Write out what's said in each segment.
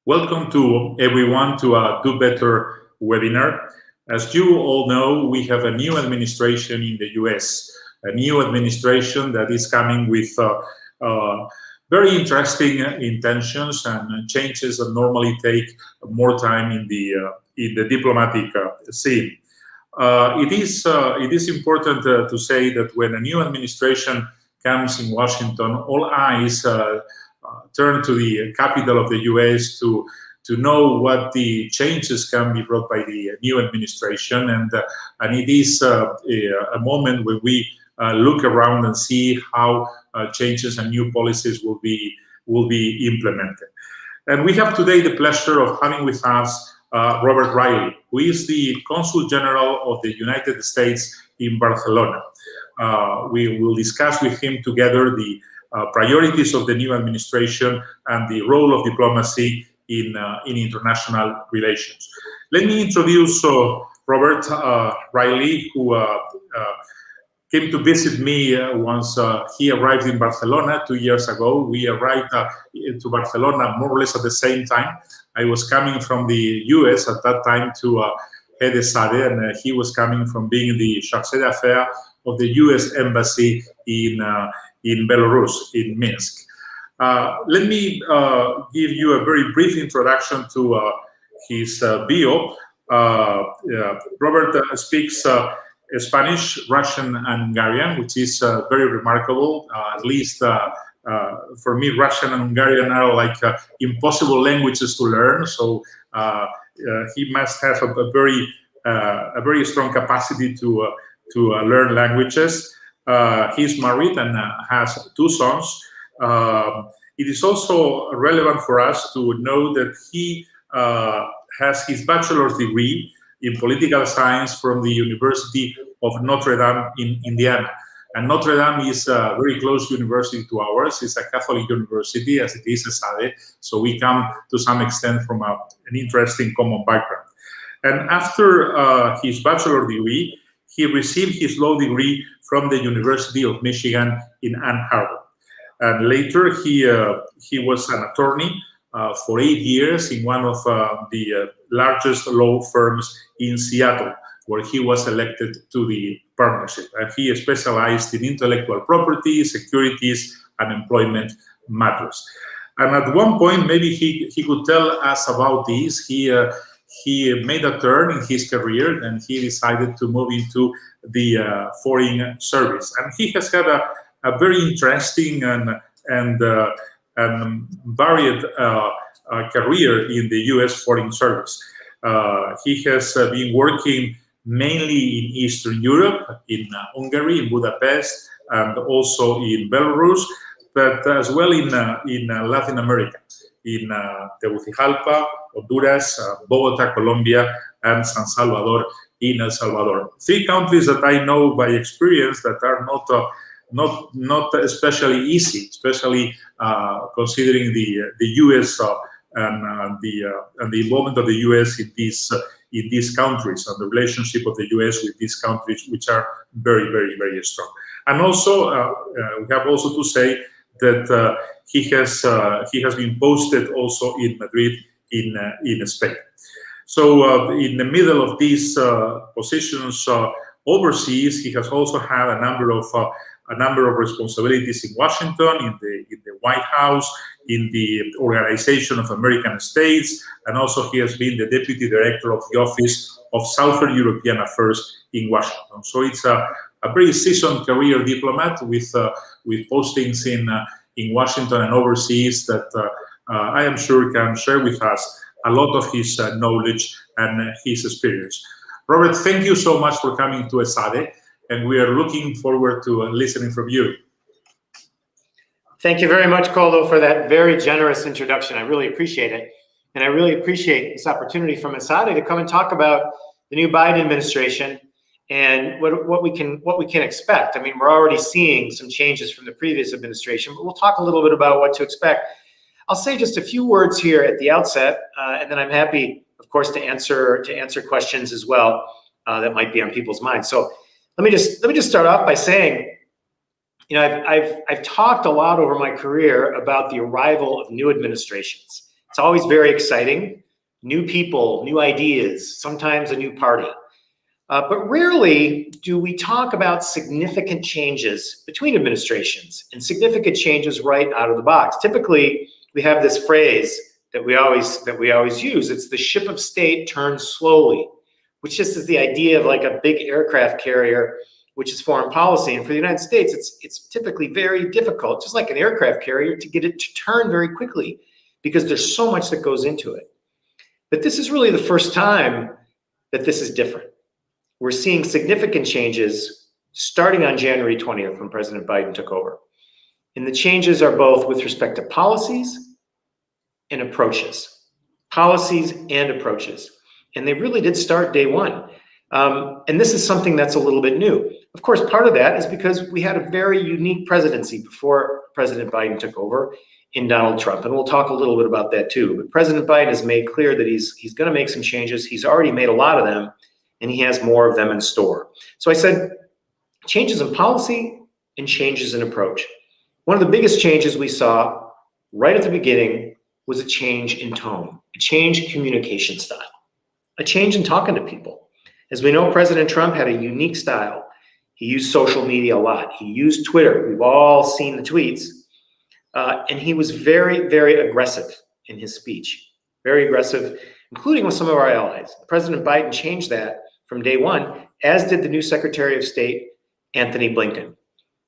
Welcome to everyone to a Do Better webinar. As you all know, we have a new administration in the US, a new administration that is coming with very interesting intentions and changes that normally take more time in the diplomatic scene. It is important to say that when a new administration comes in Washington, all eyes turn to the capital of the US to know what the changes can be brought by the new administration, and it is a moment where we look around and see how changes and new policies will be implemented. And we have today the pleasure of having with us Robert Riley, who is the Consul General of the United States in Barcelona. We will discuss with him together the priorities of the new administration and the role of diplomacy in international relations. Let me introduce Robert Riley, who came to visit me once he arrived in Barcelona 2 years ago. We arrived to Barcelona more or less at the same time. I was coming from the US at that time to head Esade, and he was coming from being the chargé d'affaires of the US Embassy in Belarus, in Minsk. Let me give you a very brief introduction to his bio. Robert speaks Spanish, Russian, and Hungarian, which is very remarkable. At least for me, Russian and Hungarian are like impossible languages to learn. So he must have a very strong capacity to learn languages. He's married and has 2 sons. It is also relevant for us to know that he has his bachelor's degree in political science from the University of Notre Dame in Indiana. And Notre Dame is a very close university to ours. It's a Catholic university, as it is Esade. So we come to some extent from an interesting common background. And after his bachelor's degree, he received his law degree from the University of Michigan in Ann Arbor. And later, he was an attorney for 8 years in one of the largest law firms in Seattle, where he was elected to the partnership. And he specialized in intellectual property, securities, and employment matters. And at one point, maybe he could tell us about this. He made a turn in his career, and he decided to move into the foreign service. And he has had a very interesting and varied career in the U.S. Foreign Service. He has been working mainly in Eastern Europe, in Hungary, in Budapest, and also in Belarus, but as well in Latin America, in Tegucigalpa, Honduras, Bogota, Colombia, and San Salvador in El Salvador. 3 countries that I know by experience that are not especially easy, especially considering the U.S. And the involvement of the U.S. in these countries, and the relationship of the U.S. with these countries, which are very, very, very strong. And also, we have also to say that he has been posted also in Madrid, in Spain. So in the middle of these positions overseas, he has also had a number of responsibilities in Washington, in the White House, in the Organization of American States, and also he has been the Deputy Director of the Office of Southern European Affairs in Washington. So it's a very seasoned career diplomat with postings in Washington and overseas that I am sure can share with us a lot of his knowledge and his experience. Robert, thank you so much for coming to Esade, and we are looking forward to listening from you. Thank you very much, Koldo, for that very generous introduction. I really appreciate it. And I really appreciate this opportunity from Esade to come and talk about the new Biden administration and what we can expect. I mean, we're already seeing some changes from the previous administration, but we'll talk a little bit about what to expect. I'll say just a few words here at the outset, and then I'm happy, of course, to answer questions as well that might be on people's minds. So let me just start off by saying, you know, I've talked a lot over my career about the arrival of new administrations. It's always very exciting. New people, new ideas, sometimes a new party. But rarely do we talk about significant changes between administrations and significant changes right out of the box. Typically, we have this phrase that we always use. It's the ship of state turns slowly, which just is the idea of like a big aircraft carrier, which is foreign policy. And for the United States, it's typically very difficult, just like an aircraft carrier, to get it to turn very quickly because there's so much that goes into it. But this is really the first time that this is different. We're seeing significant changes starting on January 20th when President Biden took over. And the changes are both with respect to policies and approaches. Policies and approaches. And they really did start day one. And this is something that's a little bit new. Of course, part of that is because we had a very unique presidency before President Biden took over in Donald Trump. And we'll talk a little bit about that too. But President Biden has made clear that he's going to make some changes. He's already made a lot of them, and he has more of them in store. So I said changes in policy and changes in approach. One of the biggest changes we saw right at the beginning was a change in tone, a change in communication style, a change in talking to people. As we know, President Trump had a unique style. He used social media a lot. He used Twitter. We've all seen the tweets. And he was very, very aggressive in his speech, very aggressive, including with some of our allies. President Biden changed that from day one, as did the new Secretary of State, Anthony Blinken.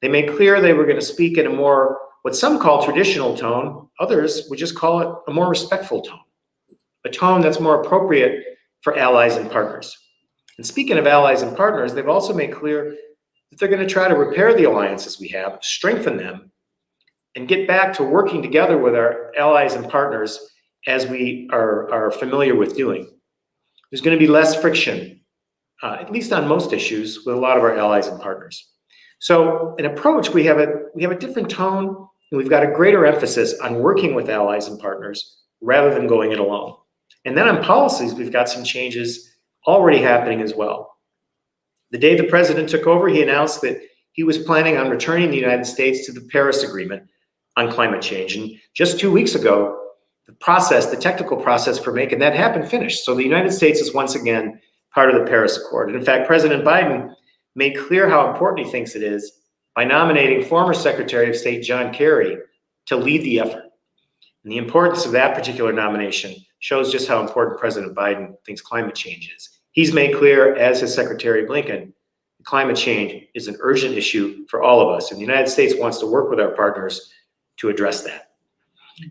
They made clear they were going to speak in a more, what some call traditional tone, others would just call it a more respectful tone, a tone that's more appropriate for allies and partners. And speaking of allies and partners, they've also made clear that they're going to try to repair the alliances we have, strengthen them, and get back to working together with our allies and partners as we are familiar with doing. There's going to be less friction, at least on most issues, with a lot of our allies and partners. So an approach, we have a different tone, and we've got a greater emphasis on working with allies and partners rather than going it alone. And then on policies, we've got some changes already happening as well. The day the president took over, he announced that he was planning on returning the United States to the Paris Agreement on climate change. And just 2 weeks ago, the technical process for making that happen finished. So the United States is once again part of the Paris Accord. And in fact, President Biden made clear how important he thinks it is by nominating former Secretary of State John Kerry to lead the effort. And the importance of that particular nomination shows just how important President Biden thinks climate change is. He's made clear, as has Secretary Blinken, climate change is an urgent issue for all of us. And the United States wants to work with our partners to address that.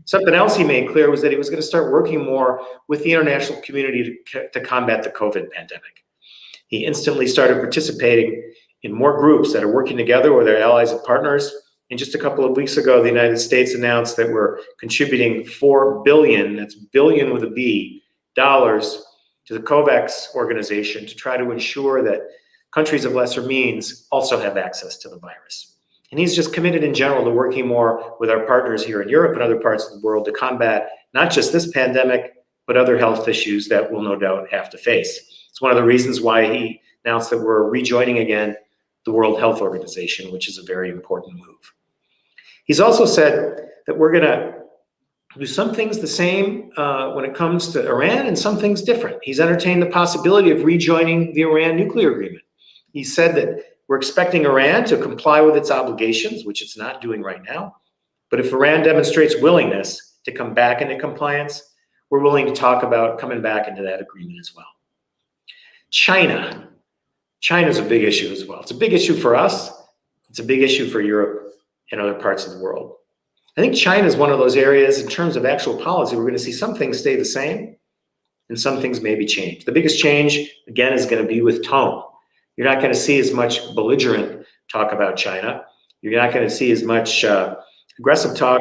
Something else he made clear was that he was going to start working more with the international community to combat the COVID pandemic. He instantly started participating in more groups that are working together with their allies and partners. And just a couple of weeks ago, the United States announced that we're contributing $4 billion, that's billion with a B, dollars to the COVAX organization to try to ensure that countries of lesser means also have access to the virus. And he's just committed in general to working more with our partners here in Europe and other parts of the world to combat not just this pandemic, but other health issues that we'll no doubt have to face. It's one of the reasons why he announced that we're rejoining again the World Health Organization, which is a very important move. He's also said that we're going to do some things the same when it comes to Iran and some things different. He's entertained the possibility of rejoining the Iran nuclear agreement. He said that we're expecting Iran to comply with its obligations, which it's not doing right now. But if Iran demonstrates willingness to come back into compliance, we're willing to talk about coming back into that agreement as well. China's a big issue as well. It's a big issue for us. It's a big issue for Europe and other parts of the world. I think China is one of those areas in terms of actual policy, we're going to see some things stay the same and some things maybe change. The biggest change, again, is going to be with tone. You're not going to see as much belligerent talk about China. You're not going to see as much aggressive talk.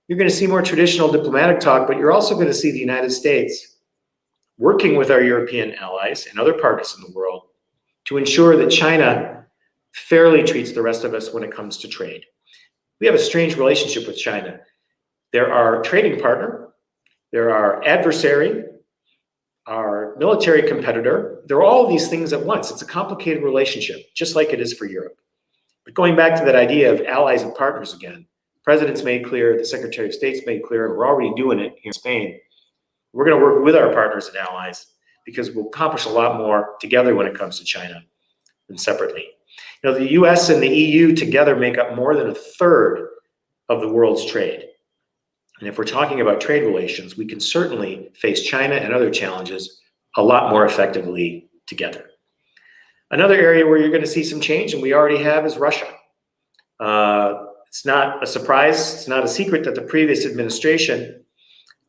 You're going to see more traditional diplomatic talk, but you're also going to see the United States working with our European allies and other partners in the world to ensure that China fairly treats the rest of us when it comes to trade. We have a strange relationship with China. They're our trading partner, they're our adversary, our military competitor. They're all of these things at once. It's a complicated relationship, just like it is for Europe. But going back to that idea of allies and partners again, the president's made clear, the Secretary of State's made clear, and we're already doing it here in Spain, We're going to work with our partners and allies because we'll accomplish a lot more together when it comes to China than separately. You know, the US and the EU together make up more than a third of the world's trade. And if we're talking about trade relations, we can certainly face China and other challenges a lot more effectively together. Another area where you're going to see some change, and we already have, is Russia. It's not a surprise, it's not a secret that the previous administration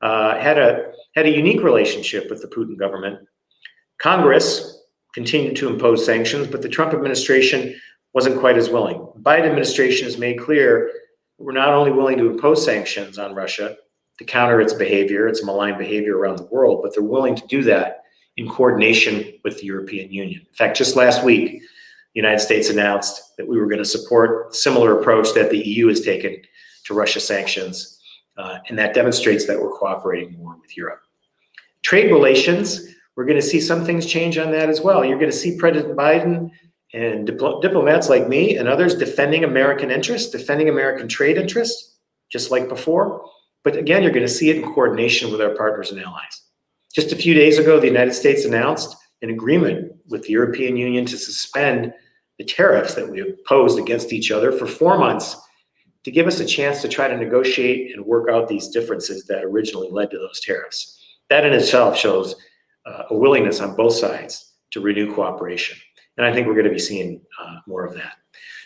had a unique relationship with the Putin government. Congress continued to impose sanctions, but the Trump administration wasn't quite as willing. The Biden administration has made clear that we're not only willing to impose sanctions on Russia to counter its behavior, its malign behavior around the world, but they're willing to do that in coordination with the European Union. In fact, just last week, the United States announced that we were going to support a similar approach that the EU has taken to Russia sanctions, and that demonstrates that we're cooperating more with Europe. Trade relations, we're going to see some things change on that as well. You're going to see President Biden and diplomats like me and others defending American interests, defending American trade interests, just like before. But again, you're going to see it in coordination with our partners and allies. Just a few days ago, the United States announced an agreement with the European Union to suspend the tariffs that we imposed against each other for 4 months to give us a chance to try to negotiate and work out these differences that originally led to those tariffs. That in itself shows a willingness on both sides to renew cooperation. And I think we're going to be seeing more of that.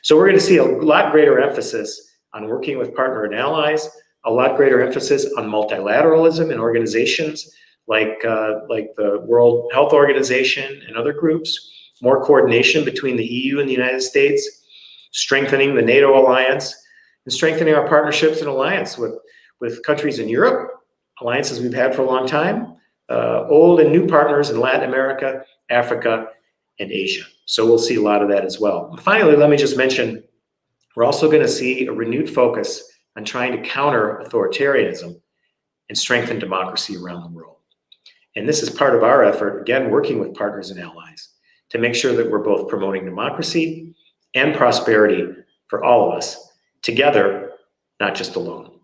So we're going to see a lot greater emphasis on working with partner and allies, a lot greater emphasis on multilateralism in organizations like the World Health Organization and other groups, more coordination between the EU and the United States, strengthening the NATO alliance, and strengthening our partnerships and alliance with countries in Europe, alliances we've had for a long time, old and new partners in Latin America, Africa, and Asia. So we'll see a lot of that as well. And finally, let me just mention, we're also going to see a renewed focus on trying to counter authoritarianism and strengthen democracy around the world. And this is part of our effort, again, working with partners and allies to make sure that we're both promoting democracy and prosperity for all of us together, not just alone.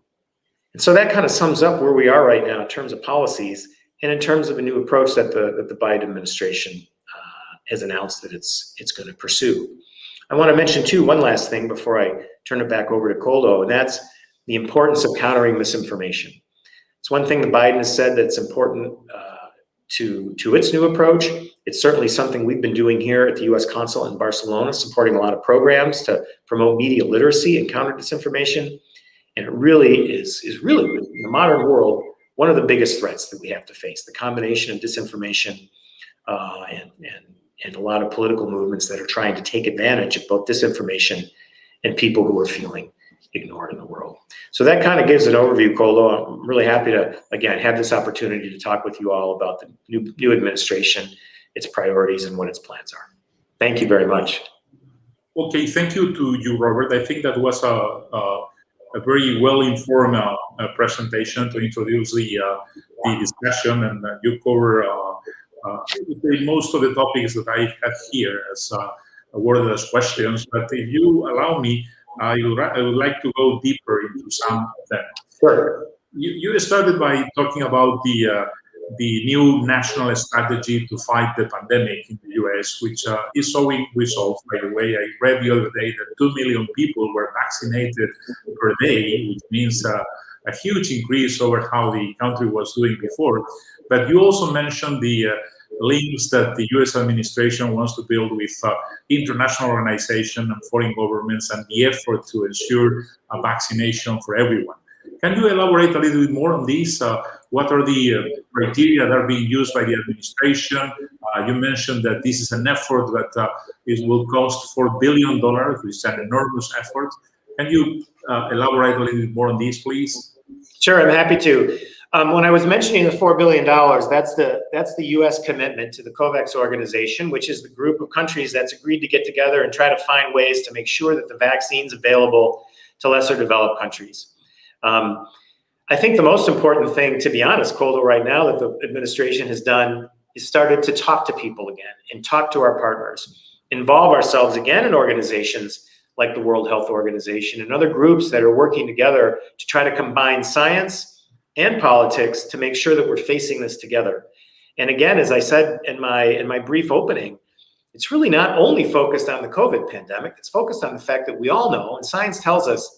And so that kind of sums up where we are right now in terms of policies and in terms of a new approach that the Biden administration has announced that it's going to pursue. I want to mention too, one last thing before I turn it back over to Koldo, and that's the importance of countering misinformation. It's one thing that Biden has said that's important to its new approach. It's certainly something we've been doing here at the U.S. Consulate in Barcelona, supporting a lot of programs to promote media literacy and counter disinformation. And it really is really, in the modern world, one of the biggest threats that we have to face, the combination of disinformation and a lot of political movements that are trying to take advantage of both disinformation and people who are feeling ignored in the world. So that kind of gives an overview, Koldo. I'm really happy to, again, have this opportunity to talk with you all about the new administration, its priorities, and what its plans are. Thank you very much. Okay, thank you to you, Robert. I think that was a very well-informed presentation to introduce the discussion, and you cover most of the topics that I had here as worded as questions. But if you allow me, I would like to go deeper into some of them. Sure. You started by talking about the new national strategy to fight the pandemic in the US, which is showing results. By the way, I read the other day that 2 million people were vaccinated per day, which means a huge increase over how the country was doing before. But you also mentioned the links that the US administration wants to build with international organizations and foreign governments and the effort to ensure a vaccination for everyone. Can you elaborate a little bit more on this? What are the criteria that are being used by the administration? You mentioned that this is an effort that it will cost $4 billion, which is an enormous effort. Can you elaborate a little bit more on this, please? Sure, I'm happy to. When I was mentioning the $4 billion, that's the U.S. commitment to the COVAX organization, which is the group of countries that's agreed to get together and try to find ways to make sure that the vaccine's available to lesser developed countries. I think the most important thing, to be honest, Koldo, right now that the administration has done is started to talk to people again and talk to our partners, involve ourselves again in organizations like the World Health Organization and other groups that are working together to try to combine science and politics to make sure that we're facing this together. And again, as I said in my brief opening, it's really not only focused on the COVID pandemic, it's focused on the fact that we all know, and science tells us,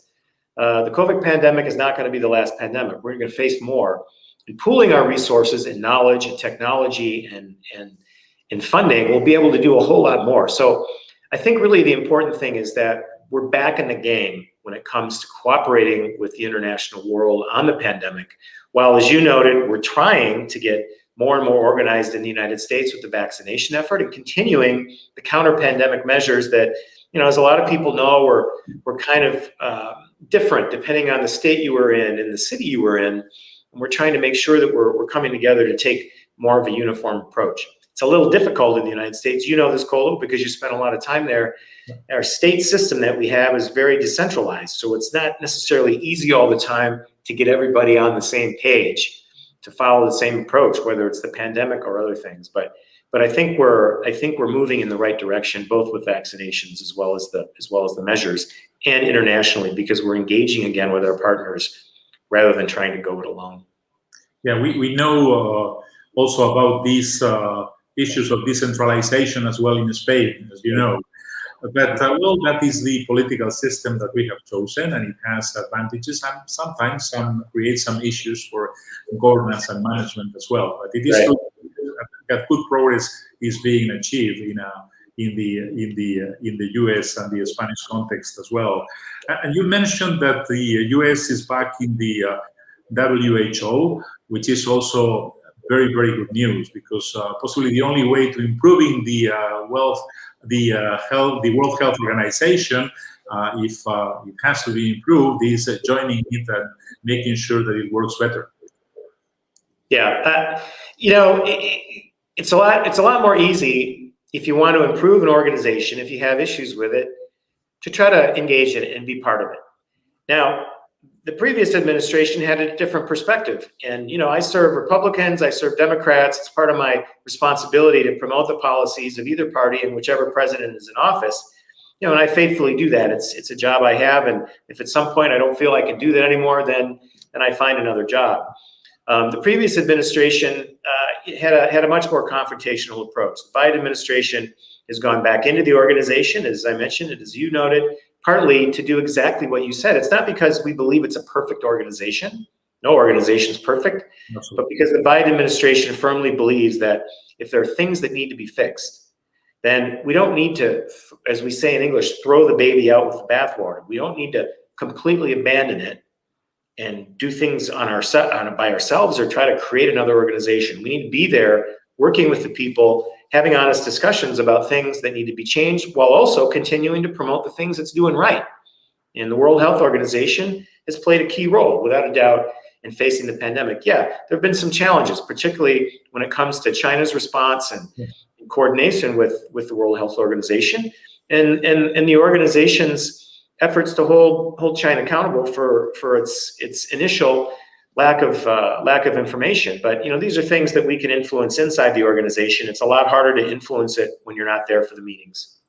the COVID pandemic is not going to be the last pandemic. We're going to face more. And pooling our resources and knowledge and technology and funding, we'll be able to do a whole lot more. So I think really the important thing is that we're back in the game when it comes to cooperating with the international world on the pandemic. While, as you noted, we're trying to get more and more organized in the United States with the vaccination effort and continuing the counter-pandemic measures that, as a lot of people know, were kind of different depending on the state you were in and the city you were in. And we're trying to make sure that we're coming together to take more of a uniform approach. It's a little difficult in the United States. You know this, Koldo, because you spent a lot of time there. Our state system that we have is very decentralized, so it's not necessarily easy all the time to get everybody on the same page to follow the same approach, whether it's the pandemic or other things. But I think we're moving in the right direction, both with vaccinations as well as the measures, and internationally, because we're engaging again with our partners rather than trying to go it alone. Yeah, we know also about these issues of decentralization as well in Spain, as you know. But well, that is the political system that we have chosen, and it has advantages and sometimes creates some issues for governance and management as well. But it is right. true that good progress is being achieved in the U.S. and the Spanish context as well. And you mentioned that the U.S. is back in the WHO, which is also very, very good news, because possibly the only way to improving the World Health Organization, if it has to be improved, is joining it and making sure that it works better. Yeah, it's a lot more easy if you want to improve an organization, if you have issues with it, to try to engage in it and be part of it. Now, the previous administration had a different perspective, and I serve Republicans, I serve Democrats. It's part of my responsibility to promote the policies of either party and whichever president is in office. And I faithfully do that. It's a job I have, and if at some point I don't feel I can do that anymore, then I find another job. The previous administration had a much more confrontational approach. The Biden administration has gone back into the organization, as I mentioned, and as you noted, partly to do exactly what you said. It's not because we believe it's a perfect organization. No organization is perfect. Absolutely. But because the Biden administration firmly believes that if there are things that need to be fixed, then we don't need to, as we say in English, throw the baby out with the bathwater. We don't need to completely abandon it and do things by ourselves or try to create another organization. We need to be there working with the people, having honest discussions about things that need to be changed, while also continuing to promote the things it's doing right. And the World Health Organization has played a key role, without a doubt, in facing the pandemic. Yeah, there have been some challenges, particularly when it comes to China's response and in coordination with the World Health Organization and the organization's efforts to hold China accountable for its initial lack of information. But these are things that we can influence inside the organization. It's a lot harder to influence it when you're not there for the meetings.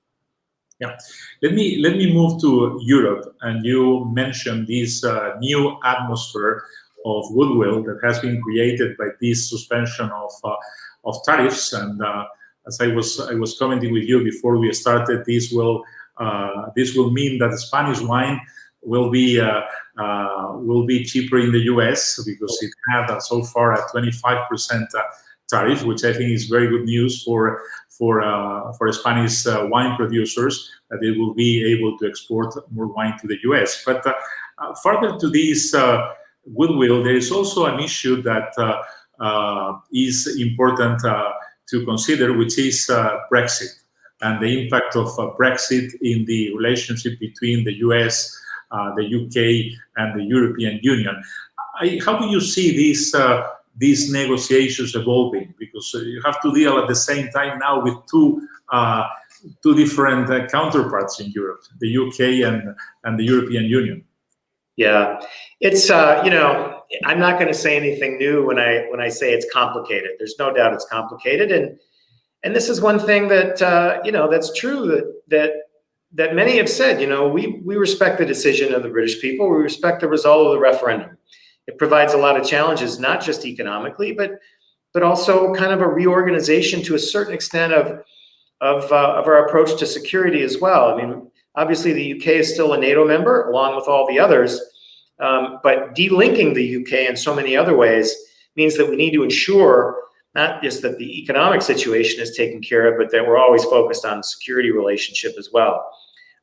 Yeah, let me move to Europe. And you mentioned this new atmosphere of goodwill that has been created by this suspension of tariffs. And as I was commenting with you before we started, this will mean that the Spanish wine will be cheaper in the U.S. because it had so far a 25% tariff, which I think is very good news for Spanish wine producers, that they will be able to export more wine to the U.S. But further to this goodwill, there is also an issue that is important to consider, which is Brexit and the impact of Brexit in the relationship between the U.S., the UK, and the European Union. How do you see these negotiations evolving? Because you have to deal at the same time now with two different counterparts in Europe, the UK and the European Union. Yeah, it's I'm not going to say anything new when I say it's complicated. There's no doubt it's complicated, and this is one thing that that's true that many have said. We respect the decision of the British people. We respect the result of the referendum, It provides a lot of challenges, not just economically, but also kind of a reorganization to a certain extent of our approach to security as well. I mean, obviously the UK is still a NATO member along with all the others, but delinking the UK in so many other ways means that we need to ensure not just that the economic situation is taken care of, but that we're always focused on the security relationship as well.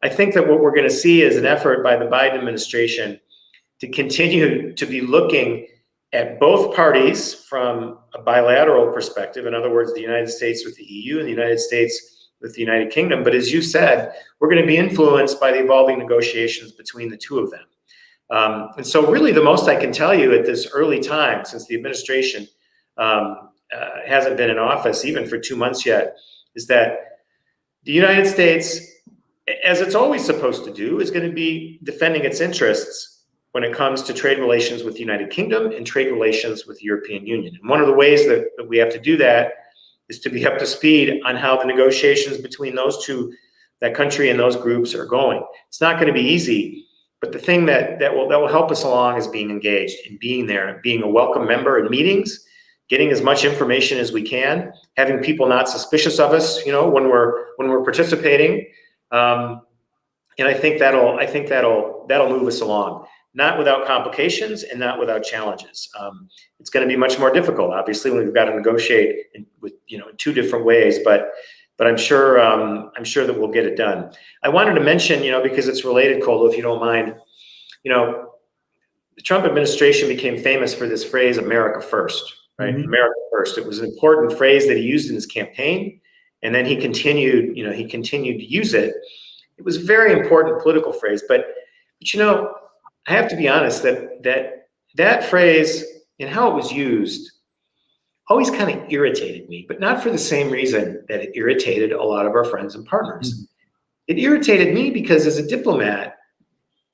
I think that what we're going to see is an effort by the Biden administration to continue to be looking at both parties from a bilateral perspective. In other words, the United States with the EU and the United States with the United Kingdom. But as you said, we're going to be influenced by the evolving negotiations between the two of them. And so really the most I can tell you at this early time, since the administration hasn't been in office even for 2 months yet, is that the United States, as it's always supposed to do, is going to be defending its interests when it comes to trade relations with the United Kingdom and trade relations with the European Union. And one of the ways that we have to do that is to be up to speed on how the negotiations between that country and those groups are going. It's not going to be easy, but the thing that will help us along is being engaged and being there and being a welcome member in meetings, getting as much information as we can, having people not suspicious of us, when we're participating. And I think that'll move us along, not without complications and not without challenges. It's going to be much more difficult, obviously, when we've got to negotiate in two different ways, but I'm sure that we'll get it done. I wanted to mention, because it's related, Koldo, if you don't mind, the Trump administration became famous for this phrase, America first, right? Mm-hmm. America first. It was an important phrase that he used in his campaign, and then he continued to use it. It was a very important political phrase, but I have to be honest that phrase and how it was used always kind of irritated me, but not for the same reason that it irritated a lot of our friends and partners. Mm-hmm. It irritated me because as a diplomat,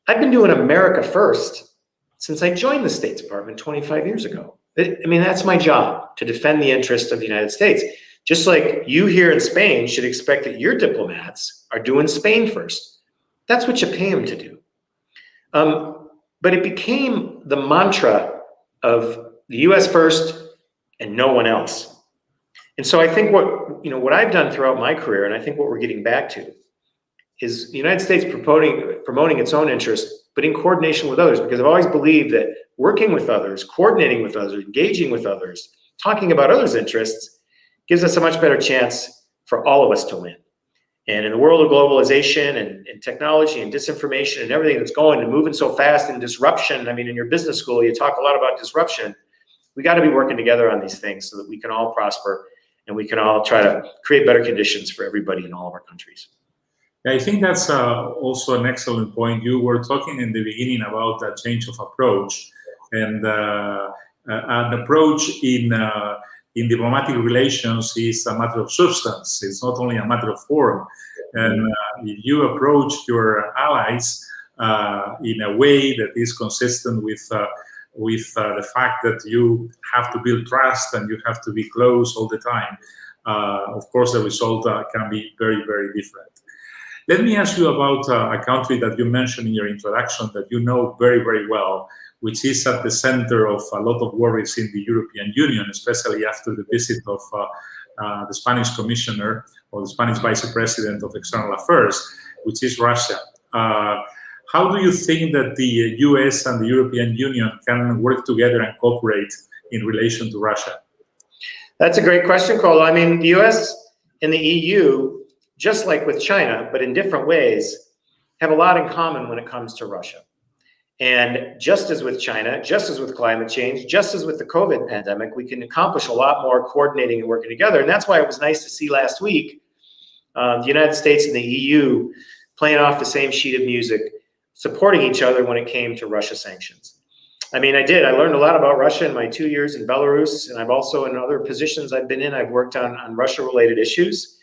I've been doing America first since I joined the State Department 25 years ago. That's my job, to defend the interests of the United States. Just like you here in Spain should expect that your diplomats are doing Spain first. That's what you pay them to do. But it became the mantra of the U.S. first and no one else. And so I think what I've done throughout my career, and I think what we're getting back to, is the United States promoting its own interests, but in coordination with others, because I've always believed that working with others, coordinating with others, engaging with others, talking about others' interests gives us a much better chance for all of us to win. And in the world of globalization and technology and disinformation and everything that's going and moving so fast and disruption, in your business school, you talk a lot about disruption. We got to be working together on these things so that we can all prosper and we can all try to create better conditions for everybody in all of our countries. I think that's also an excellent point. You were talking in the beginning about a change of approach, and an approach in diplomatic relations is a matter of substance. It's not only a matter of form. And if you approach your allies in a way that is consistent with the fact that you have to build trust and you have to be close all the time, of course, the result can be very, very different. Let me ask you about a country that you mentioned in your introduction that you know very, very well, which is at the center of a lot of worries in the European Union, especially after the visit of the Spanish commissioner or the Spanish vice president of external affairs, which is Russia. How do you think that the US and the European Union can work together and cooperate in relation to Russia? That's a great question, Koldo. The US and the EU, just like with China, but in different ways, have a lot in common when it comes to Russia. And just as with China, just as with climate change, just as with the COVID pandemic, we can accomplish a lot more coordinating and working together. And that's why it was nice to see last week the United States and the EU playing off the same sheet of music, supporting each other when it came to Russia sanctions. I learned a lot about Russia in my 2 years in Belarus, and I've also, in other positions I've been in, I've worked on Russia-related issues.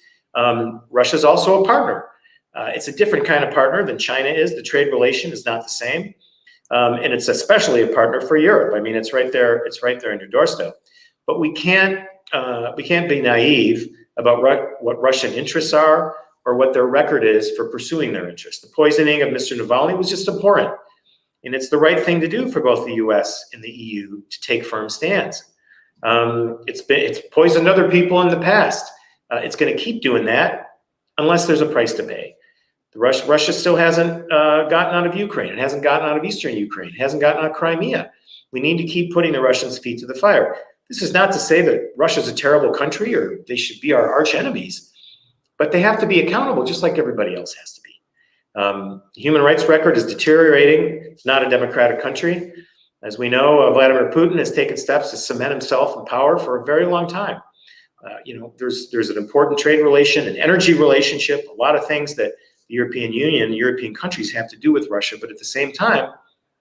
Russia's also a partner. It's a different kind of partner than China is. The trade relation is not the same. And it's especially a partner for Europe. It's right there. It's right there on your doorstep. But we can't be naive about what Russian interests are or what their record is for pursuing their interests. The poisoning of Mr. Navalny was just abhorrent. And it's the right thing to do for both the US and the EU to take firm stands. It's poisoned other people in the past. It's going to keep doing that unless there's a price to pay. Russia still hasn't gotten out of Ukraine. It hasn't gotten out of Eastern Ukraine. It hasn't gotten out of Crimea. We need to keep putting the Russians' feet to the fire. This is not to say that Russia's a terrible country or they should be our arch enemies, but they have to be accountable just like everybody else has to be. The human rights record is deteriorating. It's not a democratic country. As we know, Vladimir Putin has taken steps to cement himself in power for a very long time. There's an important trade relation, an energy relationship, a lot of things that the European Union, European countries have to do with Russia, but at the same time,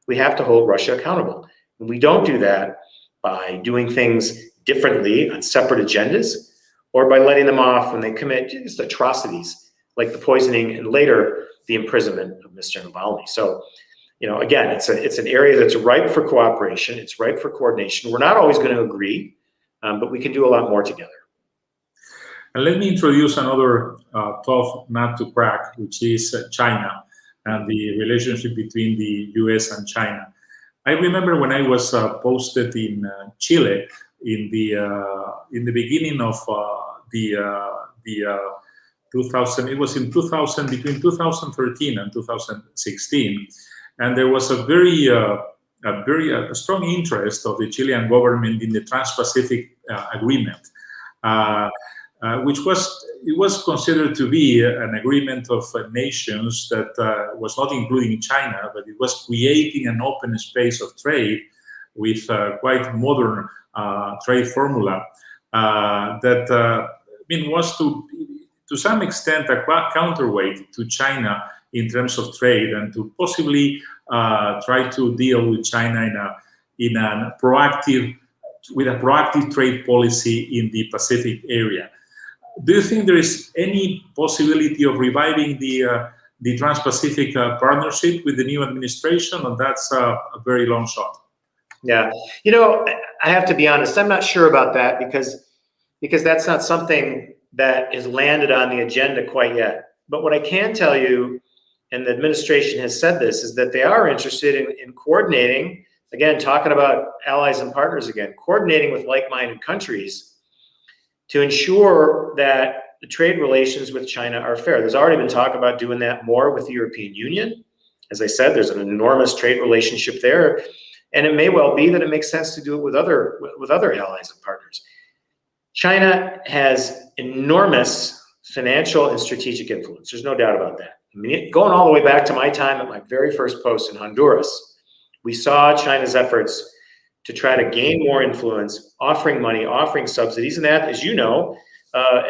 we have to hold Russia accountable. And we don't do that by doing things differently on separate agendas or by letting them off when they commit just atrocities like the poisoning and later the imprisonment of Mr. Navalny. So, again, it's an area that's ripe for cooperation. It's ripe for coordination. We're not always going to agree, but we can do a lot more together. And let me introduce another tough nut to crack, which is China and the relationship between the US and China. I remember when I was posted in Chile in the beginning of the 2000. It was in 2000, between 2013 and 2016, and there was a very strong interest of the Chilean government in the Trans-Pacific Agreement, which was considered to be an agreement of nations that was not including China, but it was creating an open space of trade with quite modern trade formula that was to some extent a counterweight to China in terms of trade, and to possibly try to deal with China with a proactive trade policy in the Pacific area. Do you think there is any possibility of reviving the Trans-Pacific partnership with the new administration, or that's a very long shot? Yeah, I have to be honest, I'm not sure about that because that's not something that is landed on the agenda quite yet. But what I can tell you, and the administration has said this, is that they are interested in coordinating, again, talking about allies and partners again, coordinating with like-minded countries to ensure that the trade relations with China are fair. There's already been talk about doing that more with the European Union. As I said, there's an enormous trade relationship there, and it may well be that it makes sense to do it with other allies and partners. China has enormous financial and strategic influence. There's no doubt about that. Going all the way back to my time at my very first post in Honduras, we saw China's efforts to try to gain more influence, offering money, offering subsidies, and that, as you know,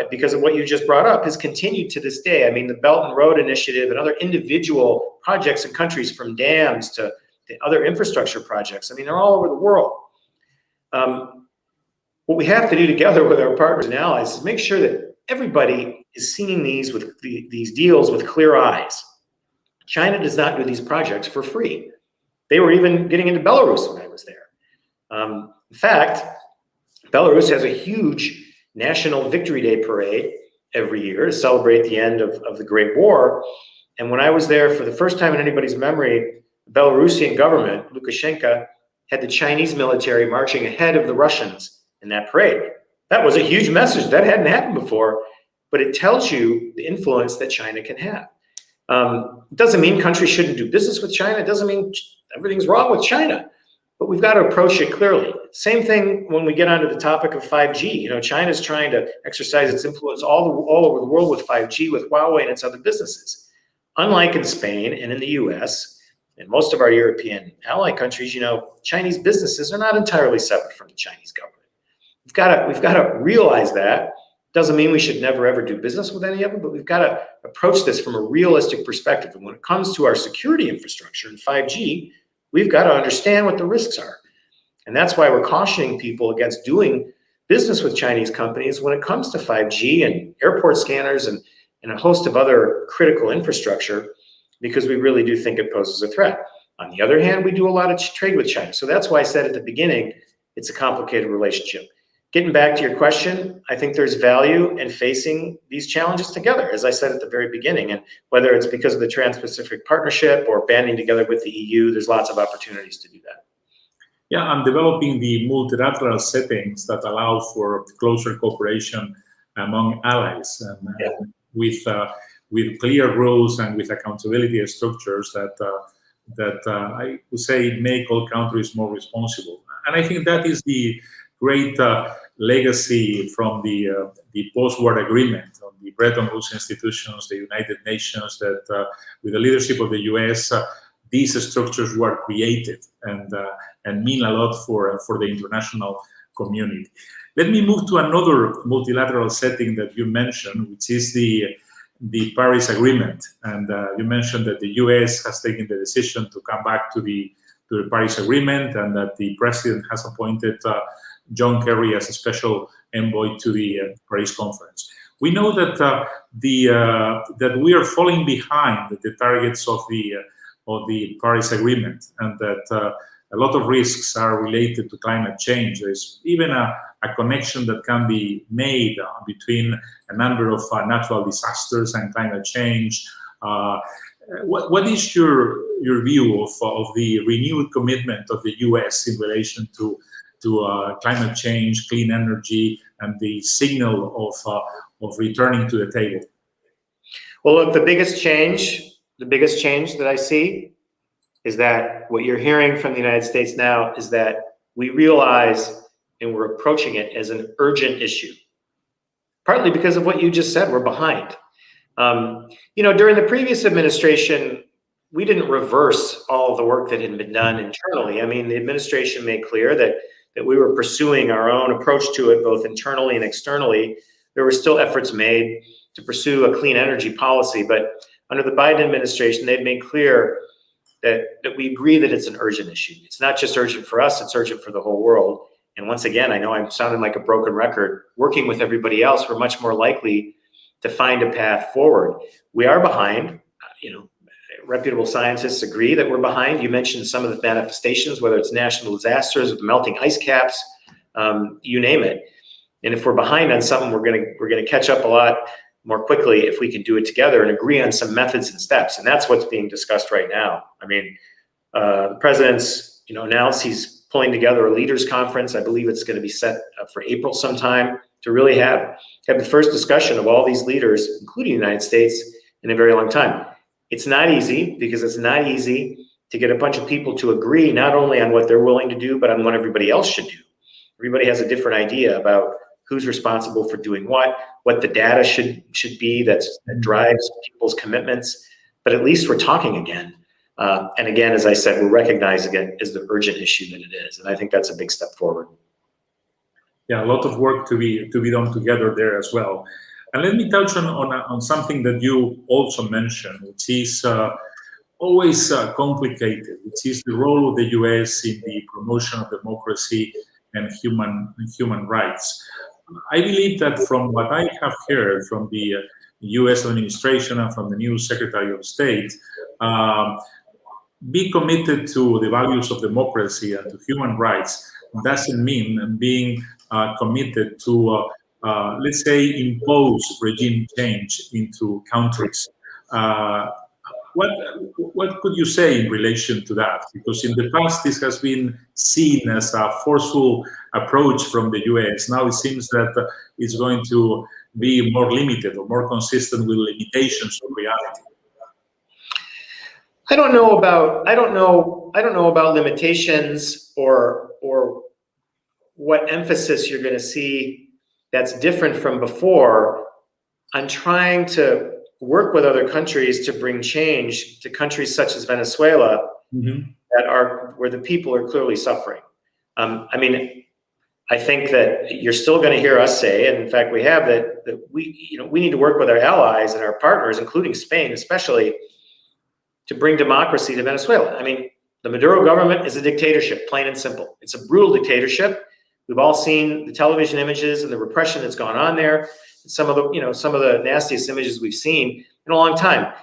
because of what you just brought up, has continued to this day. I mean, the Belt and Road Initiative and other individual projects in countries, from dams to other infrastructure projects, they're all over the world. What we have to do together with our partners and allies is make sure that everybody is seeing these deals with clear eyes. China does not do these projects for free. They were even getting into Belarus when I was there. In fact, Belarus has a huge National Victory Day parade every year to celebrate the end of the Great War. And when I was there, for the first time in anybody's memory, the Belarusian government, Lukashenko, had the Chinese military marching ahead of the Russians in that parade. That was a huge message. That hadn't happened before, but it tells you the influence that China can have. It doesn't mean countries shouldn't do business with China. It doesn't mean everything's wrong with China, but we've got to approach it clearly. Same thing when we get onto the topic of 5G. China's trying to exercise its influence all over the world with 5G, with Huawei and its other businesses. Unlike in Spain and in the US and most of our European ally countries, Chinese businesses are not entirely separate from the Chinese government. We've got to realize that. Doesn't mean we should never ever do business with any of them, but we've got to approach this from a realistic perspective. And when it comes to our security infrastructure and 5G, we've got to understand what the risks are. And that's why we're cautioning people against doing business with Chinese companies when it comes to 5G and airport scanners and a host of other critical infrastructure, because we really do think it poses a threat. On the other hand, we do a lot of trade with China. So that's why I said at the beginning, it's a complicated relationship. getting back to your question, I think there's value in facing these challenges together, as I said at the very beginning. And whether it's because of the Trans-Pacific Partnership or banding together with the EU, there's lots of opportunities to do that. Yeah, and developing the multilateral settings that allow for closer cooperation among allies, and with clear rules and with accountability structures that I would say make all countries more responsible. And I think that is the great legacy from the post-war agreement on the Bretton Woods institutions, the United Nations, that with the leadership of the US, these structures were created and mean a lot for the international community. Let me move to another multilateral setting that you mentioned, which is the Paris Agreement. And you mentioned that the US has taken the decision to come back to the Paris Agreement, and that the president has appointed John Kerry as a special envoy to the Paris Conference. We know that that we are falling behind the targets of the Paris Agreement, and that a lot of risks are related to climate change. There's even a connection that can be made between a number of natural disasters and climate change. What is your view of the renewed commitment of the US in relation to climate change, clean energy, and the signal of returning to the table? Well, look, the biggest change that I see is that what you're hearing from the United States now is that we realize and we're approaching it as an urgent issue, partly because of what you just said, we're behind. During the previous administration, we didn't reverse all of the work that had been done internally. I mean, the administration made clear that we were pursuing our own approach to it, both internally and externally. There were still efforts made to pursue a clean energy policy, but under the Biden administration, they've made clear that we agree that it's an urgent issue. It's not just urgent for us, it's urgent for the whole world. And once again, I know I'm sounding like a broken record. Working with everybody else, we're much more likely to find a path forward. We are behind. Reputable scientists agree that we're behind. You mentioned some of the manifestations, whether it's national disasters with melting ice caps, you name it. And if we're behind on something, we're gonna catch up a lot more quickly if we can do it together and agree on some methods and steps. And that's what's being discussed right now. I mean, the president's announced he's pulling together a leaders conference. I believe it's going to be set up for April sometime to really have the first discussion of all these leaders, including the United States, in a very long time. It's not easy, because it's not easy to get a bunch of people to agree not only on what they're willing to do, but on what everybody else should do. Everybody has a different idea about who's responsible for doing what the data should be that drives people's commitments. But at least we're talking again. And again, as I said, we're recognizing it as the urgent issue that it is. And I think that's a big step forward. Yeah, a lot of work to be done together there as well. And let me touch on something that you also mentioned, which is always complicated, which is the role of the US in the promotion of democracy and human rights. I believe that from what I have heard from the US administration and from the new Secretary of State, be committed to the values of democracy and to human rights doesn't mean being committed to, let's say, impose regime change into countries. What could you say in relation to that? Because in the past, this has been seen as a forceful approach from the US. Now it seems that it's going to be more limited or more consistent with limitations of reality. I don't know about limitations or what emphasis you're going to see that's different from before on trying to work with other countries to bring change to countries such as Venezuela, where the people are clearly suffering. I mean, I think that you're still going to hear us say, and in fact we have, that we need to work with our allies and our partners, including Spain especially, to bring democracy to Venezuela. I mean, the Maduro government is a dictatorship, plain and simple. It's a brutal dictatorship. We've all seen the television images and the repression that's gone on there. Some of the nastiest images we've seen in a long time.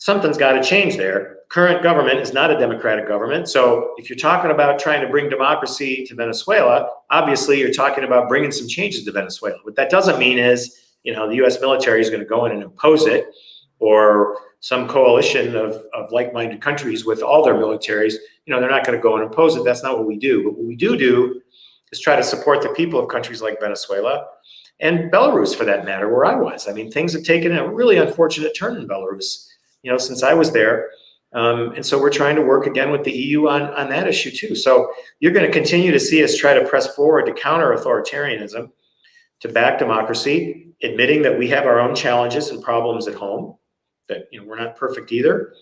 something's got to change there. Current government is not a democratic government. So if you're talking about trying to bring democracy to Venezuela, obviously you're talking about bringing some changes to Venezuela. What that doesn't mean is, the U.S. military is going to go in and impose it, or some coalition of like-minded countries with all their militaries, they're not going to go and impose it. That's not what we do. But what we do is try to support the people of countries like Venezuela and Belarus, for that matter, where I was. I mean, things have taken a really unfortunate turn in Belarus, since I was there. And so we're trying to work again with the EU on that issue too. So you're going to continue to see us try to press forward to counter authoritarianism, to back democracy, admitting that we have our own challenges and problems at home, that we're not perfect either,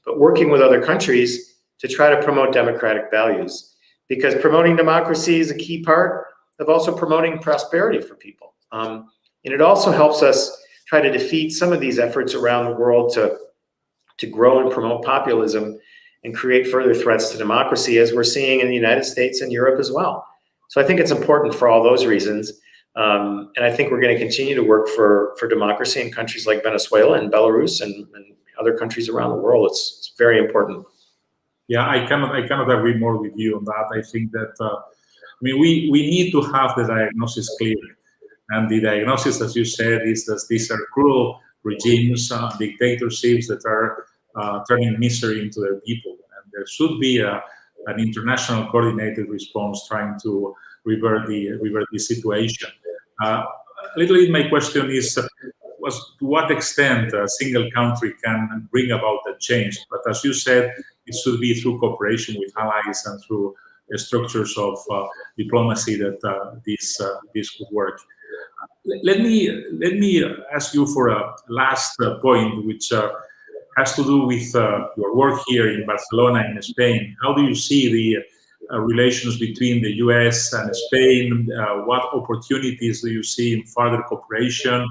but working with other countries to try to promote democratic values, because promoting democracy is a key part of also promoting prosperity for people. And it also helps us try to defeat some of these efforts around the world to grow and promote populism and create further threats to democracy, as we're seeing in the United States and Europe as well. So I think it's important for all those reasons. And I think we're going to continue to work for democracy in countries like Venezuela and Belarus and other countries around the world. It's very important. Yeah, I cannot agree more with you on that. I think that we need to have the diagnosis clear, and the diagnosis, as you said, is that these are cruel regimes, dictatorships that are turning misery into their people, and there should be an international coordinated response trying to revert the situation. A little bit my question is, was to what extent a single country can bring about that change? But as you said, it should be through cooperation with allies and through structures of diplomacy that this could work. Let me ask you for a last point, which has to do with your work here in Barcelona, in Spain. How do you see the relations between the US and Spain? What opportunities do you see in further cooperation?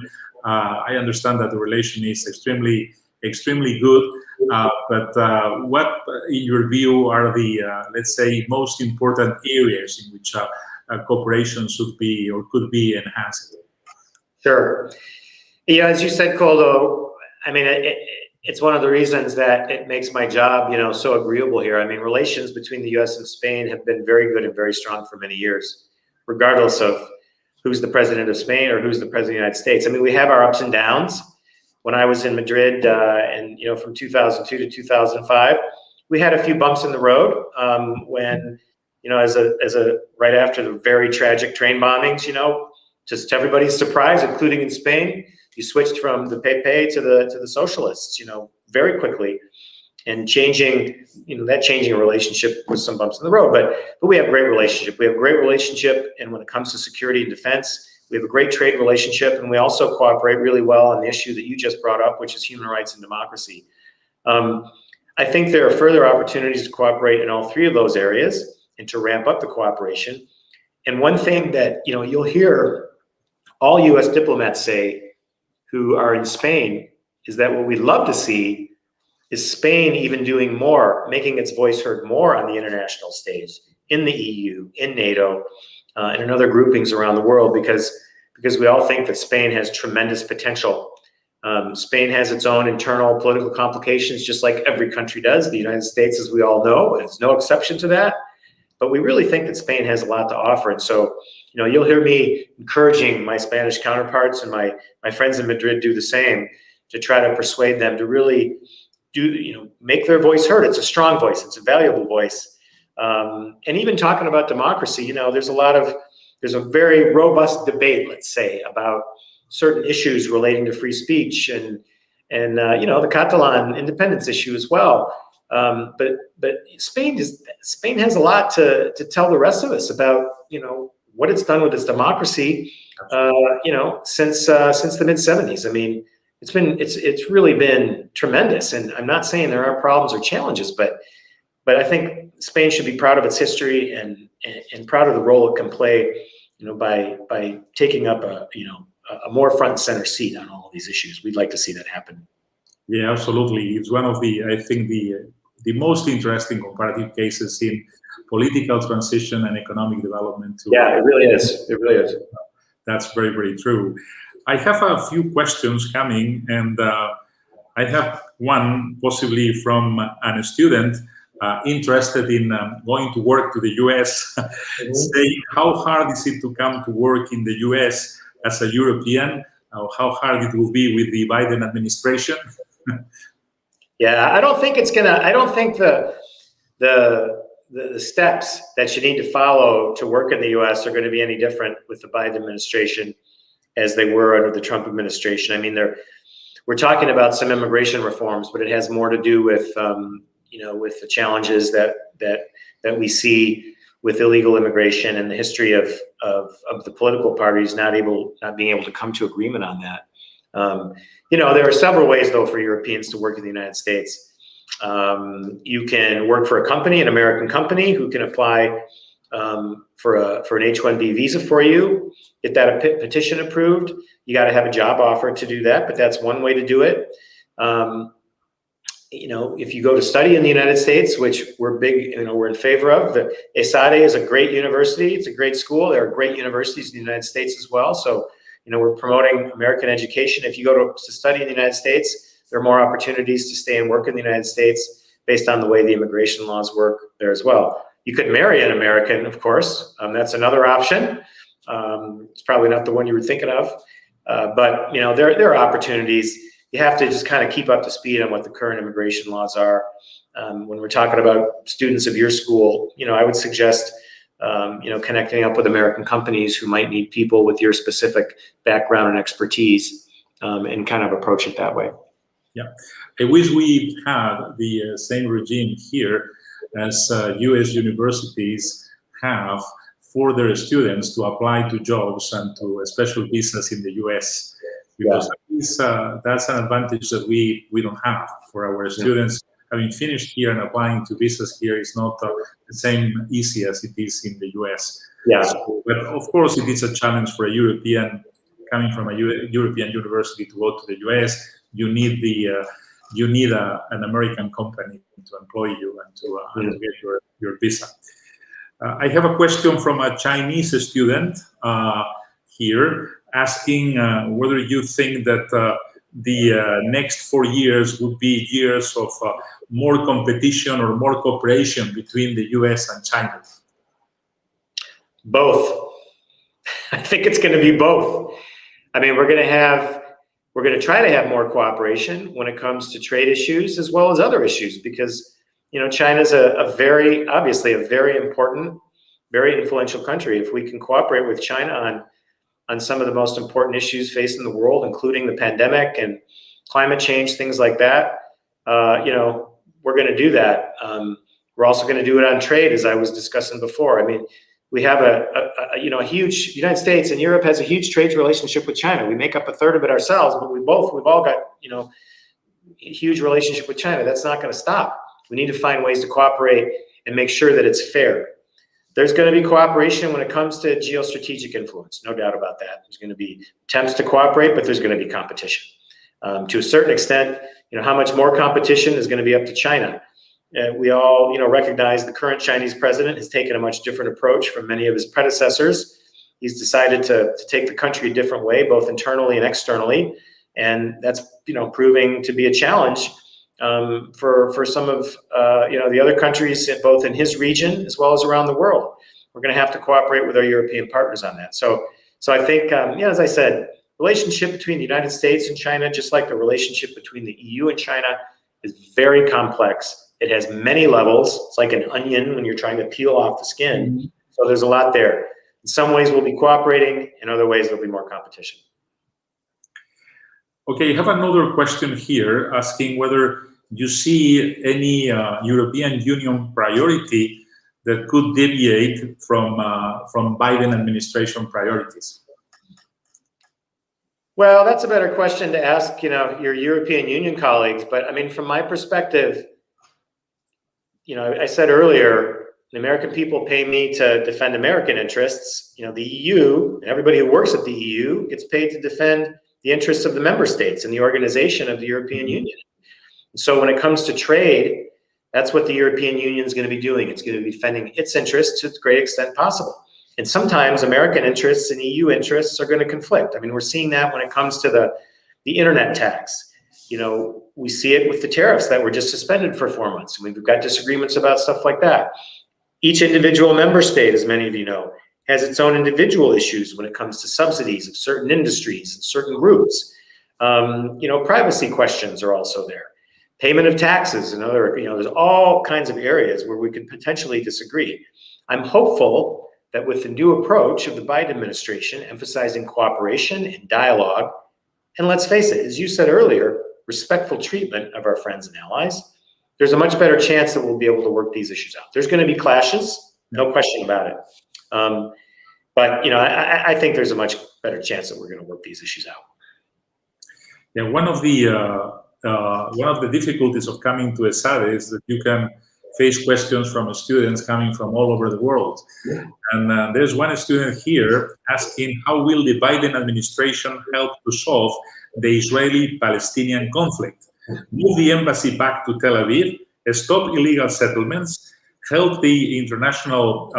I understand that the relation is extremely good, but what, in your view, are the, let's say, most important areas in which cooperation should be or could be enhanced? Sure. Yeah, as you said, Koldo, I mean, it's one of the reasons that it makes my job, so agreeable here. I mean, relations between the US and Spain have been very good and very strong for many years, regardless of who's the president of Spain or who's the president of the United States. I mean, we have our ups and downs. When I was in Madrid, and from 2002 to 2005, we had a few bumps in the road when, right after the very tragic train bombings, just to everybody's surprise, including in Spain, you switched from the Pepe to the socialists, very quickly, and changing a relationship with some bumps in the road. But we have a great relationship. We have a great relationship, and when it comes to security and defense, we have a great trade relationship, and we also cooperate really well on the issue that you just brought up, which is human rights and democracy. I think there are further opportunities to cooperate in all three of those areas and to ramp up the cooperation. And one thing that you'll hear all U.S. diplomats say who are in Spain is that what we'd love to see is Spain even doing more, making its voice heard more on the international stage, in the EU, in NATO, and in other groupings around the world, because we all think that Spain has tremendous potential. Spain has its own internal political complications, just like every country does. The United States, as we all know, is no exception to that. But we really think that Spain has a lot to offer. And so, you'll hear me encouraging my Spanish counterparts, and my friends in Madrid do the same, to try to persuade them to really make their voice heard. It's a strong voice. It's a valuable voice. And even talking about democracy, there's a very robust debate, let's say, about certain issues relating to free speech and the Catalan independence issue as well. But Spain has a lot to tell the rest of us about what it's done with its democracy since the mid-70s. I mean, it's really been tremendous, and I'm not saying there are problems or challenges, but I think Spain should be proud of its history and proud of the role it can play by taking up a more front and center seat on all of these issues. We'd like to see that happen. Yeah, absolutely. It's one of the most interesting comparative cases in political transition and economic development. Yeah, it really is. It really is. That's very, very true. I have a few questions coming, and I have one possibly from a student interested in going to work to the US, saying how hard is it to come to work in the US as a European, how hard it will be with the Biden administration. Yeah, I don't think the steps that you need to follow to work in the US are going to be any different with the Biden administration as they were under the Trump administration. I mean, we're talking about some immigration reforms, but it has more to do with with the challenges that we see with illegal immigration and the history of the political parties not being able to come to agreement on that. There are several ways though for Europeans to work in the United States. You can work for a company, an American company, who can apply for an H-1B visa for you, get that petition approved. You got to have a job offer to do that, but that's one way to do it. If you go to study in the United States, which we're we're in favor of, the Esade is a great university. It's a great school. There are great universities in the United States as well. So, we're promoting American education. If you go to study in the United States, there are more opportunities to stay and work in the United States based on the way the immigration laws work there as well. You could marry an American, of course. That's another option. It's probably not the one you were thinking of, but there are opportunities. You have to just kind of keep up to speed on what the current immigration laws are. When we're talking about students of your school, I would suggest connecting up with American companies who might need people with your specific background and expertise, and kind of approach it that way. Yeah, I wish we had the same regime here as U.S. universities have for their students to apply to jobs and to a special business in the U.S. Because that's an advantage that we don't have for our students. Having finished here and applying to visas here is not the same easy as it is in the U.S. Yeah. So, but of course, it is a challenge for a European coming from a European university to go to the U.S. You need an American company to employ you and to get your visa. I have a question from a Chinese student here asking whether you think that the next 4 years would be years of more competition or more cooperation between the US and China. Both. I think it's going to be both. I mean, we're going to try to have more cooperation when it comes to trade issues as well as other issues, because China's obviously a very important, very influential country. If we can cooperate with China on some of the most important issues facing the world, including the pandemic and climate change, things like that, we're going to do that. We're also going to do it on trade, as I was discussing before. I mean, we have a huge, United States and Europe has a huge trade relationship with China. We make up a third of it ourselves, but we've all got, a huge relationship with China. That's not going to stop. We need to find ways to cooperate and make sure that it's fair. There's going to be cooperation when it comes to geostrategic influence, no doubt about that. There's going to be attempts to cooperate, but there's going to be competition. To a certain extent, how much more competition is going to be up to China. We all, recognize the current Chinese president has taken a much different approach from many of his predecessors. He's decided to take the country a different way, both internally and externally, and that's proving to be a challenge for some of the other countries, both in his region as well as around the world. We're going to have to cooperate with our European partners on that. So I think, as I said, relationship between the United States and China, just like the relationship between the EU and China, is very complex. It has many levels. It's like an onion when you're trying to peel off the skin. Mm-hmm. So there's a lot there. In some ways we'll be cooperating, in other ways there'll be more competition. Okay, I have another question here asking whether you see any European Union priority that could deviate from Biden administration priorities. Well, that's a better question to ask, your European Union colleagues. But I mean, from my perspective, I said earlier, the American people pay me to defend American interests. The EU and everybody who works at the EU gets paid to defend the interests of the member states and the organization of the European Union. So when it comes to trade, that's what the European Union is going to be doing. It's going to be defending its interests to the great extent possible. And sometimes American interests and EU interests are going to conflict. I mean, we're seeing that when it comes to the internet tax. we see it with the tariffs that were just suspended for 4 months. We've got disagreements about stuff like that. Each individual member state, as many of you know, has its own individual issues when it comes to subsidies of certain industries and certain groups. Privacy questions are also there. Payment of taxes and other, there's all kinds of areas where we could potentially disagree. I'm hopeful that with the new approach of the Biden administration, emphasizing cooperation and dialogue, and let's face it, as you said earlier, respectful treatment of our friends and allies, there's a much better chance that we'll be able to work these issues out. There's going to be clashes, no question about it. But I think there's a much better chance that we're going to work these issues out. Yeah, one of the difficulties of coming to Esade is that you can face questions from students coming from all over the world. Yeah. And there's one student here asking, how will the Biden administration help to solve the Israeli-Palestinian conflict? Move the embassy back to Tel Aviv, stop illegal settlements, help the international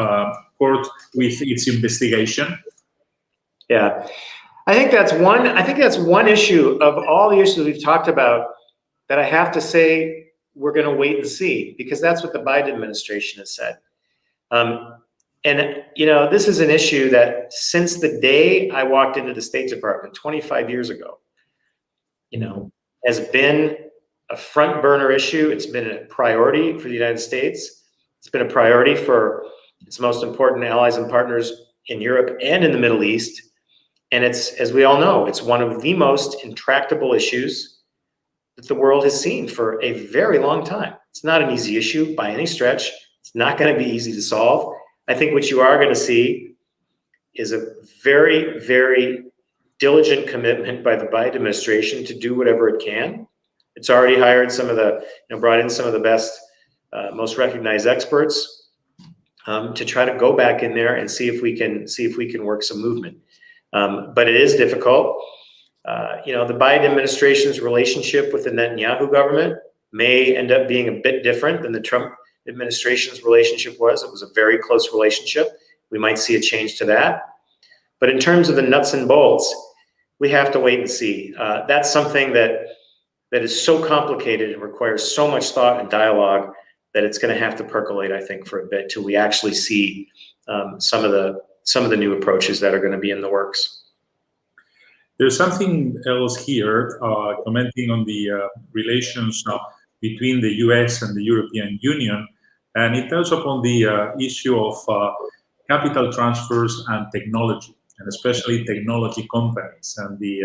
court with its investigation? Yeah, I think that's one issue of all the issues we've talked about that I have to say we're going to wait and see, because that's what the Biden administration has said. This is an issue that since the day I walked into the State Department 25 years ago, has been a front burner issue. It's been a priority for the United States. It's been a priority for its most important allies and partners in Europe and in the Middle East. And it's, as we all know, it's one of the most intractable issues that the world has seen for a very long time. It's not an easy issue by any stretch. It's not going to be easy to solve. I think what you are going to see is a very, very diligent commitment by the Biden administration to do whatever it can. It's already hired brought in some of the best, most recognized experts to try to go back in there and see if we can work some movement. But it is difficult. The Biden administration's relationship with the Netanyahu government may end up being a bit different than the Trump administration's relationship was. It was a very close relationship. We might see a change to that. But in terms of the nuts and bolts, we have to wait and see. That's something that is so complicated and requires so much thought and dialogue that it's going to have to percolate, I think, for a bit till we actually see some of the new approaches that are going to be in the works. There's something else here, commenting on the relations between the US and the European Union, and it touches upon the issue of capital transfers and technology, and especially technology companies, and the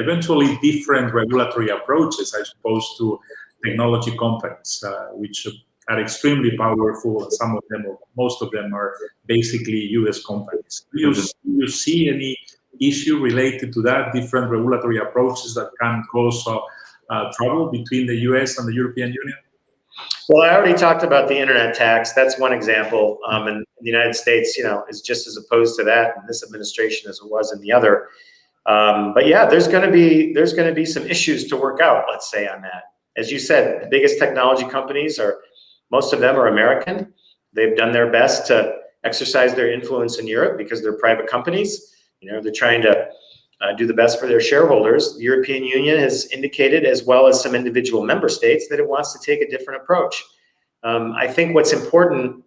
eventually different regulatory approaches, I suppose, to technology companies, which are extremely powerful. Some of them, or most of them, are basically US companies. Do you see any issue related to that, different regulatory approaches that can cause trouble between the US and the European Union? Well, I already talked about the internet tax. That's one example. And the United States, is just as opposed to that in this administration as it was in the other. But yeah, there's going to be some issues to work out, let's say, on that. As you said, the biggest technology companies most of them are American. They've done their best to exercise their influence in Europe because they're private companies. They're trying to do the best for their shareholders. The European Union has indicated, as well as some individual member states, that it wants to take a different approach. I think what's important,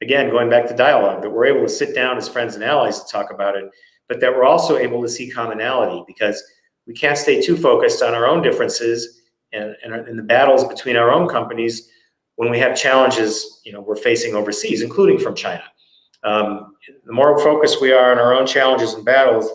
again, going back to dialogue, that we're able to sit down as friends and allies to talk about it, but that we're also able to see commonality, because we can't stay too focused on our own differences and the battles between our own companies when we have challenges we're facing overseas, including from China. The more focused we are on our own challenges and battles,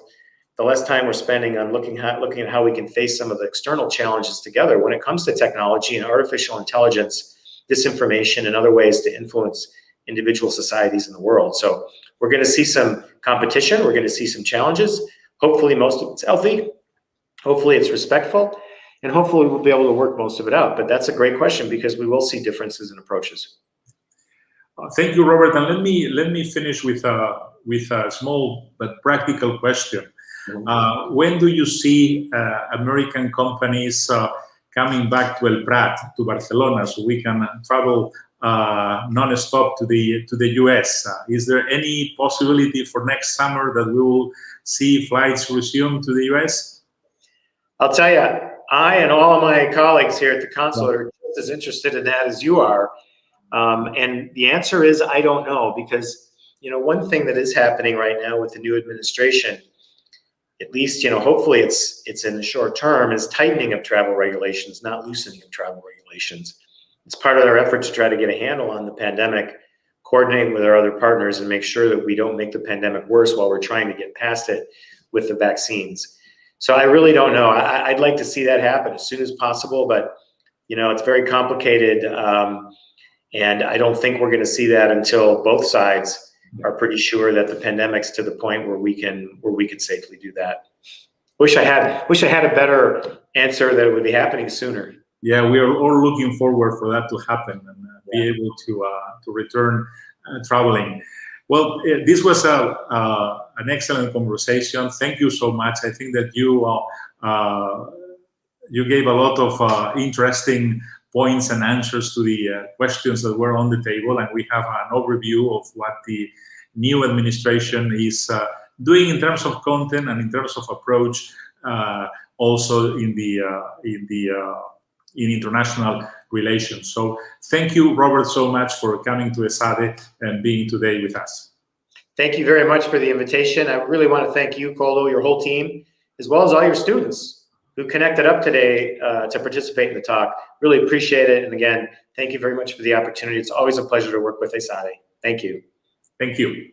the less time we're spending on looking at how we can face some of the external challenges together when it comes to technology and artificial intelligence, disinformation, and other ways to influence individual societies in the world. So we're going to see some competition. We're going to see some challenges. Hopefully most of it's healthy. Hopefully it's respectful. And hopefully we'll be able to work most of it out. But that's a great question, because we will see differences in approaches. Thank you, Robert. And let me finish with a small but practical question. When do you see American companies coming back to El Prat, to Barcelona, so we can travel non-stop to the US? Is there any possibility for next summer that we will see flights resume to the US? I'll tell you, I and all of my colleagues here at the consulate are just as interested in that as you are. And the answer is, I don't know, because, one thing that is happening right now with the new administration, at least, hopefully it's in the short term, is tightening of travel regulations, not loosening of travel regulations. It's part of our effort to try to get a handle on the pandemic, coordinate with our other partners, and make sure that we don't make the pandemic worse while we're trying to get past it with the vaccines. So I really don't know. I'd like to see that happen as soon as possible, but it's very complicated, and I don't think we're going to see that until both sides are pretty sure that the pandemic's to the point where we can safely do that. Wish I had a better answer that it would be happening sooner. Yeah, we are all looking forward for that to happen and be able to return traveling. Well, this was an excellent conversation. Thank you so much. I think that you gave a lot of interesting points and answers to the questions that were on the table, and we have an overview of what the new administration is doing in terms of content and in terms of approach, also in international relations. So thank you, Robert, so much for coming to Esade and being today with us. Thank you very much for the invitation. I really want to thank you, Koldo, your whole team, as well as all your students who connected up today to participate in the talk. Really appreciate it. And again, thank you very much for the opportunity. It's always a pleasure to work with Esade. Thank you. Thank you.